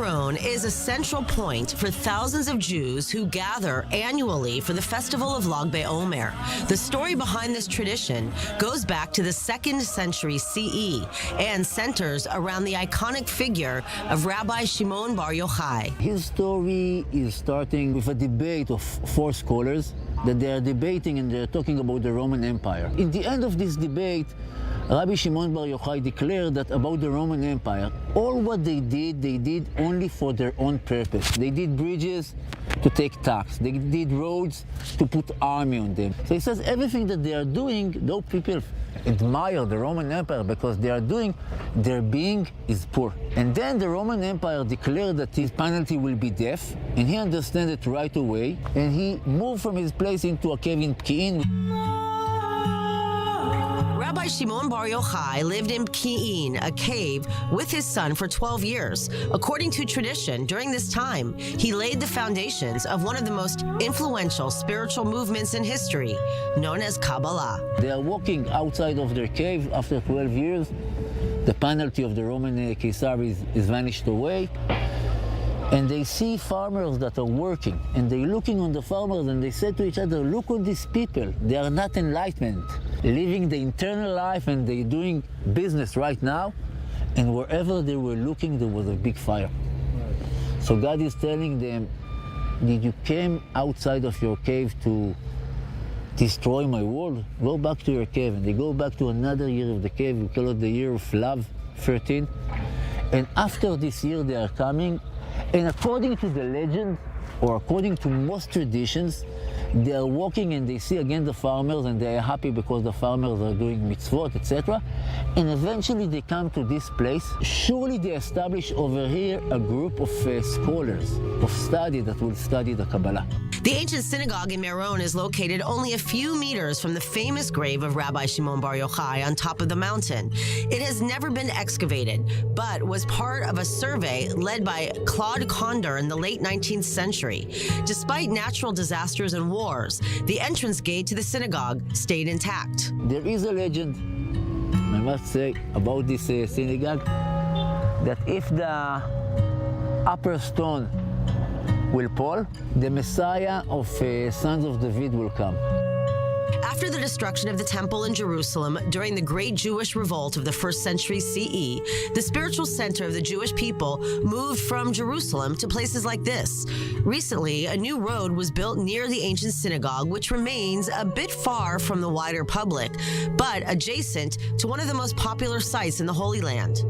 Meron is a central point for thousands of Jews who gather annually for the festival of Bomer. The story behind this tradition goes back to the 2nd century CE and centers around the iconic figure of Rabbi Shimon bar Yochai. His story is starting with a debate of 4 scholars that they are debating, and they're talking about the Roman Empire. In the end of this debate, Rabbi Shimon bar Yochai declared that about the Roman Empire, all what they did only for their own purpose. They did bridges to take tax. They did roads to put army on them. So he says everything that they are doing, though people admire the Roman Empire because they are doing, their being is poor. And then the Roman Empire declared that his penalty will be death, and he understood it right away, and he moved from his place into a cave in Pki'in. Rabbi Shimon bar Yochai lived in Pki'in, a cave, with his son for 12 years. According to tradition, during this time, he laid the foundations of one of the most influential spiritual movements in history, known as Kabbalah. They are walking outside of their cave after 12 years. The penalty of the Roman Caesar is vanished away. And they see farmers that are working, and they're looking on the farmers, and they say to each other, look on these people, they are not enlightened, living the internal life, and they're doing business right now, and wherever they were looking, there was a big fire. So God is telling them, did you came outside of your cave to destroy my world? Go back to your cave. And they go back to another year of the cave, we call it the year of love, 13. And after this year, they are coming. And according to the legend, or according to most traditions, they are walking and they see again the farmers, and they are happy because the farmers are doing mitzvot, etc. And eventually they come to this place. Surely they establish over here a group of scholars of study that will study the Kabbalah. The Ancient Synagogue in Meron is located only a few meters from the famous grave of Rabbi Shimon bar Yochai on top of the mountain. It has never been excavated, but was part of a survey led by Claude Condor in the late 19th century. Despite natural disasters and wars, the entrance gate to the synagogue stayed intact. There is a legend, I must say, about this synagogue, that if the upper stone will fall, the Messiah of Sons of David will come. After the destruction of the temple in Jerusalem during the Great Jewish Revolt of the 1st century CE, the spiritual center of the Jewish people moved from Jerusalem to places like this. Recently, a new road was built near the Ancient Synagogue, which remains a bit far from the wider public, but adjacent to one of the most popular sites in the Holy Land.